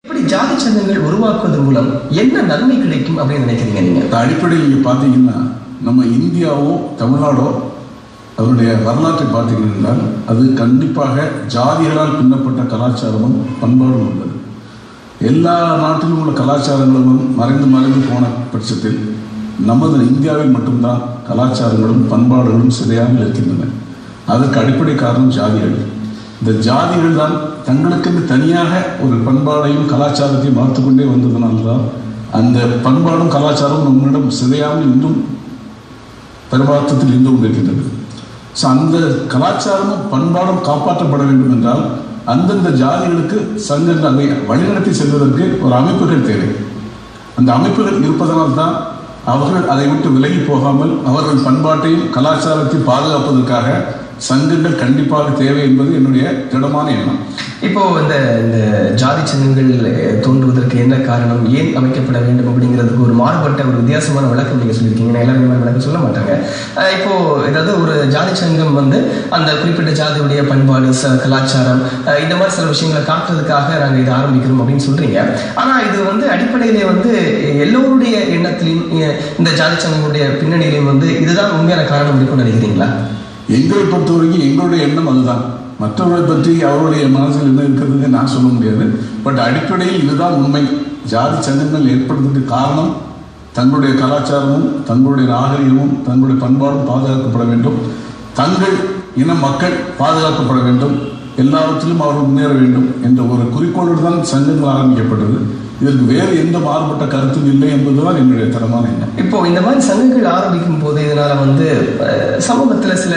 இப்படி ஜாதி சங்கங்கள் உருவாக்குவதன் மூலம் என்ன நன்மை கிடைக்கும் அப்படின்னு நினைக்கிறீங்க நீங்க? அடிப்படையில் நீங்க பார்த்தீங்கன்னா நம்ம இந்தியாவோ தமிழ்நாடோ அதனுடைய வரலாற்றை பார்த்தீங்கன்னா அது கண்டிப்பாக ஜாதிகளால் பின்னப்பட்ட கலாச்சாரமும் பண்பாடும் உள்ளது. எல்லா நாட்டிலும் உள்ள கலாச்சாரங்களும் மறைந்து போன பட்சத்தில் நமது இந்தியாவில் மட்டும்தான் கலாச்சாரங்களும் பண்பாடுகளும் சிதையாமல் இருக்கின்றன. அதற்கு அடிப்படை காரணம் ஜாதிகள். இந்த ஜாதிகள் தான் தங்களுக்கென்று தனியாக ஒரு பண்பாடையும் கலாச்சாரத்தையும் வளர்த்து கொண்டே வந்ததுனால்தான் அந்த பண்பாடும் கலாச்சாரமும் நம்மிடம் சிதையாமல் இன்னும் பெரும்பார்த்தத்தில் இருந்து கொண்டிருக்கின்றது. ஸோ அந்த கலாச்சாரமும் பண்பாடும் காப்பாற்றப்பட வேண்டும் என்றால் அந்தந்த ஜாதிகளுக்கு சங்கங்கள் அதை வழிநடத்தி செல்வதற்கு ஒரு அமைப்புகள் தேவை. அந்த அமைப்புகள் இருப்பதனால்தான் அவர்கள் அதை விட்டு விலகி போகாமல் அவர்கள் பண்பாட்டையும் கலாச்சாரத்தையும் பாதுகாப்பதற்காக சங்கங்கள் கண்டிப்பாக தேவை என்பது என்னுடைய திடமான எண்ணம். இப்போ இந்த ஜாதி சங்கங்கள் தோன்றுவதற்கு என்ன காரணம், ஏன் அமைக்கப்பட வேண்டும் அப்படிங்கிறதுக்கு ஒரு மாறுபட்ட ஒரு வித்தியாசமான விளக்கம் நீங்க சொல்லியிருக்கீங்க. எல்லாரும் விளக்கம் சொல்ல மாட்டாங்க. இப்போ ஏதாவது ஒரு ஜாதி சங்கம் அந்த குறிப்பிட்ட ஜாதியுடைய பண்பாடு கலாச்சாரம் இந்த மாதிரி சில விஷயங்களை காட்டுறதுக்காக நாங்கள் இதை ஆரம்பிக்கிறோம் அப்படின்னு சொல்றீங்க. ஆனா இது அடிப்படையிலே எல்லோருடைய எண்ணத்திலையும் இந்த ஜாதி சங்கங்களுடைய பின்னணியிலையும் இதுதான் உண்மையான காரணம் இருக்கும்னு நினைக்கிறீங்களா? எங்களை பொறுத்த வரைக்கும் எங்களுடைய எண்ணம் அதுதான். மற்றவர்களை பற்றி அவருடைய மனசில் என்ன இருக்கிறதுன்னு நான் சொல்ல முடியாது. பட் அடிப்படையில் இதுதான் உண்மை. ஜாதி சங்கங்கள் ஏற்படுறதுக்கு காரணம் தங்களுடைய கலாச்சாரமும் தங்களுடைய நாகரிகமும் தங்களுடைய பண்பாடும் பாதுகாக்கப்பட வேண்டும், தங்கள் இன மக்கள் பாதுகாக்கப்பட வேண்டும், எல்லாவற்றிலும் அவர்கள் முன்னேற வேண்டும் என்ற ஒரு குறிக்கோளோடு தான் சங்கங்கள் ஆரம்பிக்கப்பட்டது. இதற்கு வேறு எந்த மாறுபட்ட கருத்தும் இல்லை என்பதுதான் என்னுடைய தரமான எண்ணம். இப்போ இந்த மாதிரி சங்கங்கள் ஆரம்பிக்கும் போது இதனால சமூகத்தில் சில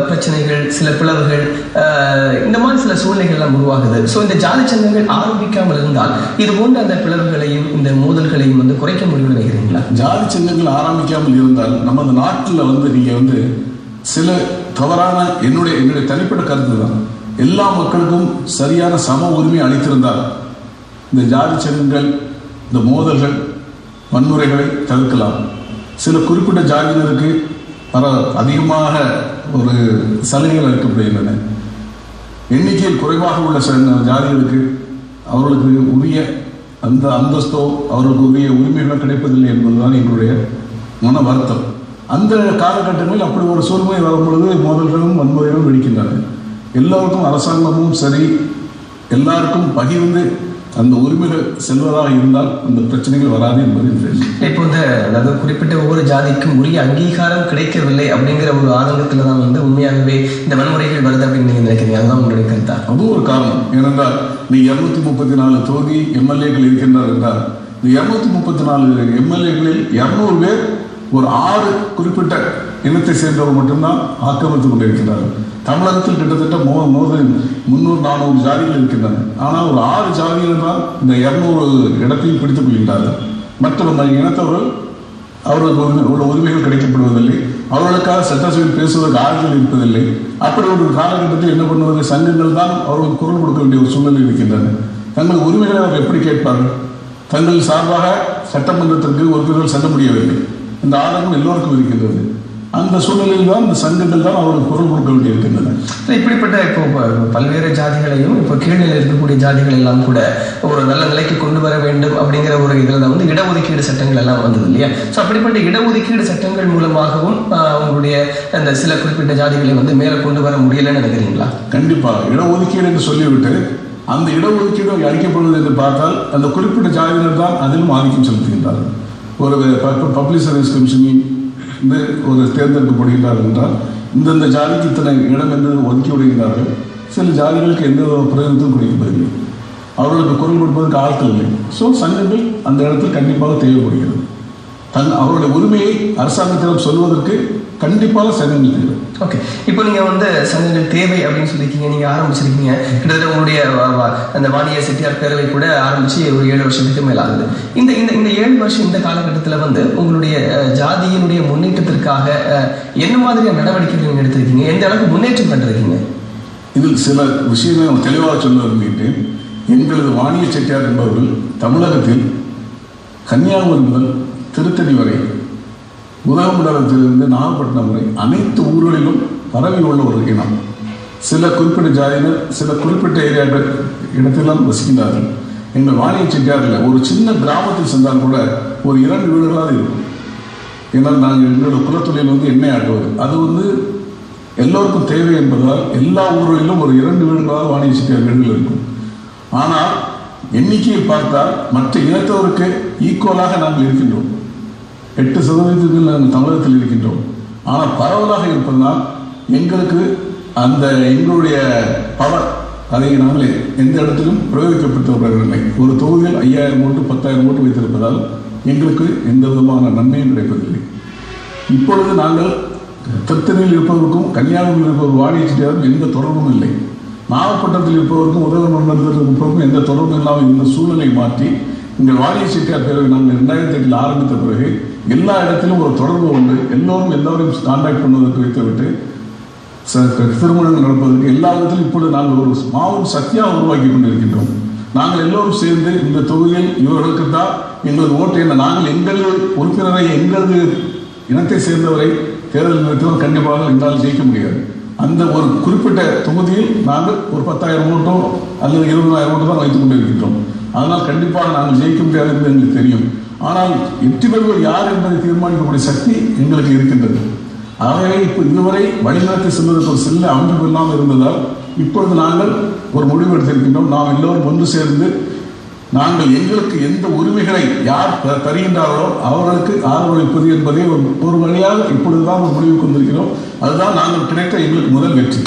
பிரச்சனைகள், சில பிளவுகள், இந்த மாதிரி சில சூழ்நிலைகள்லாம் உருவாகுது. ஸோ இந்த ஜாதி சங்கங்கள் ஆரம்பிக்காமல் இருந்தால் இது போன்ற அந்த பிளவுகளையும் இந்த மோதல்களையும் குறைக்க முடியும்னு நினைக்கிறீங்களா? ஜாதி சங்கங்கள் ஆரம்பிக்காமல் இருந்தால் நமது நாட்டில் நீங்க சில தவறான என்னுடைய தனிப்பட்ட கருத்து தான். எல்லா மக்களுக்கும் சரியான சம உரிமை அளித்திருந்தால் இந்த ஜாதி சங்கங்கள், இந்த மோதல்கள், வன்முறைகளை தவிர்க்கலாம். சில குறிப்பிட்ட ஜாதியினருக்கு அதிகமாக ஒரு சலுகைகள் அளிக்கப்படுகின்றன. எண்ணிக்கையில் குறைவாக உள்ள ஜாதிகளுக்கு அவர்களுக்கு உரிய அந்த அந்தஸ்தோ அவர்களுக்கு உரிய உரிமைகளோ கிடைப்பதில்லை என்பதுதான் எங்களுடைய மன வருத்தம். அந்த காலகட்டங்களில் அப்படி ஒரு சூழ்நிலை வரும்பொழுது மோதல்களும் வன்முறைகளும் வெடிக்கின்றன. எல்லோருக்கும் அரசாங்கமும் சரி எல்லாருக்கும் பகிர்ந்து அந்த உரிமைகள் செல்வதாக இருந்தால் அந்த பிரச்சனைகள் வராது என்பது. இப்போ அதாவது குறிப்பிட்ட ஒவ்வொரு ஜாதிக்கும் உரிய அங்கீகாரம் கிடைக்கவில்லை அப்படிங்கிற ஒரு ஆதங்கத்துல தான் உண்மையாகவே இந்த வன்முறைகள் வருது அப்படின்னு நீங்க நினைக்கிறீங்க. அதுதான் உங்களுடைய கருத்தா? அதுவும் ஒரு காரணம். ஏனென்றால் நீ 234 தொகுதி எம்எல்ஏக்கள் இருக்கின்றார் என்றால் இந்த 234 எம்எல்ஏக்களில் 200 பேர் ஒரு 6 குறிப்பிட்ட இனத்தை சேர்ந்தவர் மட்டும்தான் ஆக்கிரமித்துக் கொண்டிருக்கிறார்கள். தமிழகத்தில் கிட்டத்தட்ட 300-400 ஜாதிகள் இருக்கின்றன. ஆனால் ஒரு 6 ஜாதிகள் என்றால் இந்த 200 இடத்தையும் பிடித்துக் கொள்கின்றார்கள். மற்ற இனத்தவர்கள் அவர்களுக்கு உள்ள உரிமைகள் கிடைக்கப்படுவதில்லை, அவர்களுக்காக சட்டசபையில் பேசுவதற்கு ஆட்கள் இருப்பதில்லை. அப்படி ஒரு காலகட்டத்தில் என்ன பண்ணுவது, சங்கங்கள் தான் அவர்களுக்கு குரல் கொடுக்க வேண்டிய ஒரு சூழ்நிலை இருக்கின்றன. தங்கள் உரிமைகளை அவர் எப்படி கேட்பார்கள்? தங்கள் சார்பாக சட்டமன்றத்திற்கு உறுப்பினர்கள் செல்ல முடியவில்லை. இந்த ஆதங்கம் எல்லோருக்கும் இருக்கின்றது. அந்த சூழ்நிலையில் தான் இந்த சங்கங்கள் தான் அவர்களுக்கு குரல் கொடுக்க வேண்டியிருக்கின்றன. இப்படிப்பட்ட இப்போ பல்வேறு ஜாதிகளையும் இப்போ கீழ்நிலை இருக்கக்கூடிய ஜாதிகள் எல்லாம் கூட ஒரு நல்ல நிலைக்கு கொண்டு வர வேண்டும் அப்படிங்கிற ஒரு இதில் தான் இடஒதுக்கீடு சட்டங்கள் எல்லாம் வந்தது இல்லையா? ஸோ அப்படிப்பட்ட இடஒதுக்கீடு சட்டங்கள் மூலமாகவும் உங்களுடைய அந்த சில குறிப்பிட்ட ஜாதிகளை மேலே கொண்டு வர முடியலன்னு நினைக்கிறீங்களா? கண்டிப்பாக இடஒதுக்கீடு என்று சொல்லிவிட்டு அந்த இடஒதுக்கீடு அளிக்கப்படுவது என்று பார்த்தால் அந்த குறிப்பிட்ட ஜாதியினர் தான் அதிலும் ஆதிக்கம் செலுத்துகின்றார்கள். ஒரு பப்ளிக் சர்வீஸ் கமிஷனில் ஒரு தேர்ந்தெடுக்கப்படுகிறார்கள் என்றால் இந்தந்த ஜாதிக்கு இத்தனை இடம் என்று ஒதுக்கி விடுகிறார்கள். சில ஜாதிகளுக்கு எந்த பிரயோஜனத்தையும் கொடுக்கப்படவில்லை, அவர்களுக்கு குரல் கொடுப்பதற்கு ஆட்கள் இல்லை. ஸோ சங்கங்கள் அந்த இடத்தில் கண்டிப்பாக தேவைப்படுகிறது. அவருடைய உரிமையை அரசாங்கத்திடம் சொல்வதற்கு கண்டிப்பாக சங்கங்கள் தேவை. ஓகே, இப்போ நீங்கள் சங்கங்கள் தேவை அப்படின்னு சொல்லியிருக்கீங்க, நீங்கள் ஆரம்பிச்சிருக்கீங்க. கிட்டத்தட்ட உங்களுடைய அந்த வாணிய செட்டியார் பேரவை கூட ஆரம்பித்து ஒரு 7 வருஷத்துக்கு மேலே ஆகுது. இந்த 7 வருஷம் இந்த காலகட்டத்தில் உங்களுடைய ஜாதியினுடைய முன்னேற்றத்திற்காக என்ன மாதிரியான நடவடிக்கைகள் நீங்கள் எடுத்திருக்கீங்க? எந்த அளவுக்கு முன்னேற்றம் கண்டிருக்கீங்க? இதில் சில விஷயங்களை நான் தெளிவாக சொல்ல விரும்புகின்றேன். எங்களது வாணிய செட்டியார் என்பவர்கள் தமிழகத்தில் கன்னியாகுமரி முதல் திருத்தணி வரை, உதகமண்டலத்திலிருந்து நாகப்பட்டினம் வரை அனைத்து ஊர்களிலும் பரவி உள்ள ஒரு இனம். சில குறிப்பிட்ட ஜாதியினர் சில குறிப்பிட்ட இடத்திலாம் வசிக்கின்றார்கள். எங்கள் வாணிய செட்டியாரில் ஒரு சின்ன கிராமத்தில் சென்றால் கூட ஒரு 2 வீடுகளாக இருக்கும். ஏன்னால் நாங்கள் எங்களோட குலத்தொழில் எண்ணெய் ஆட்டுவது, அது எல்லோருக்கும் தேவை என்பதால் எல்லா ஊர்களிலும் ஒரு 2 வீடுகளாக வாணிய செட்டியார் வீடுகள் இருக்கும். ஆனால் எண்ணிக்கையை பார்த்தால் மற்ற இனத்தவருக்கு ஈக்குவலாக நாங்கள் இருக்கின்றோம். 8% நாங்கள் தமிழகத்தில் இருக்கின்றோம். ஆனால் பரவலாக இருப்பதனால் எங்களுக்கு அந்த எங்களுடைய பவர் அதை நாங்களே எந்த இடத்திலும் பிரயோகிக்கப்பட்டு வரவில்லை. ஒரு தொகுதியில் 5000 ஓட்டு 10,000 ஓட்டு வைத்திருப்பதால் எங்களுக்கு எந்த விதமான நன்மையும் கிடைப்பதில்லை. இப்பொழுது நாங்கள் திருத்தணியில் இருப்பவருக்கும் கன்னியாகுமரியில் இருப்பவர் வாணிய செட்டியாரும் எந்த தொடர்பும் இல்லை. நாகப்பட்டினத்தில் இருப்பவருக்கும் உதகமண்டலத்தில் இருப்பவருக்கும் எந்த தொடர்பும் இல்லாமல் இந்த சூழ்நிலை மாற்றி எங்கள் வாணிய செட்டியார் பேரவை நாங்கள் 2008 ஆரம்பித்த பிறகு எல்லா இடத்திலும் ஒரு தொடர்பு உண்டு. எல்லோரையும் கான்டாக்ட் பண்ணுவதற்கு வைத்துவிட்டு திருமணங்கள் நடப்பதற்கு எல்லா விதத்திலும் இப்பொழுது நாங்கள் ஒரு மாபெரும் சக்தியாக உருவாக்கி கொண்டிருக்கின்றோம். நாங்கள் எல்லோரும் சேர்ந்து இந்த தொகுதியில் இவர்களுக்கு தான் எங்களது ஓட்டு என்ன, நாங்கள் எங்களது உறுப்பினரை எங்களது இனத்தை சேர்ந்தவரை தேர்தல் நிறுத்தினால் கண்டிப்பாக எங்களால் ஜெயிக்க முடியாது. அந்த ஒரு குறிப்பிட்ட தொகுதியில் நாங்கள் ஒரு 10,000 ஓட்டோ அல்லது 20,000 ஓட்டோ தான் வைத்துக் கொண்டிருக்கின்றோம். அதனால் கண்டிப்பாக நாங்கள் ஜெயிக்க முடியாது என்று எங்களுக்கு தெரியும். ஆனால் வெற்றி பெறுவர் யார் என்பதை தீர்மானிக்கக்கூடிய சக்தி எங்களுக்கு இருக்கின்றது. ஆகவே இப்போ இதுவரை வழிநடத்தி செல்வதற்கு ஒரு சில அமைப்பு இல்லாமல் இருந்ததால் இப்பொழுது நாங்கள் ஒரு முடிவு எடுத்திருக்கின்றோம். நாம் எல்லோரும் ஒன்று சேர்ந்து நாங்கள் எங்களுக்கு எந்த உரிமைகளை யார் தருகின்றார்களோ அவர்களுக்கு ஆதரவளிப்பது என்பதை ஒரு வழியாக இப்பொழுதுதான் ஒரு முடிவுக்கு வந்திருக்கிறோம். அதுதான் நாங்கள் கிடைத்த எங்களுக்கு முதல் வெற்றி.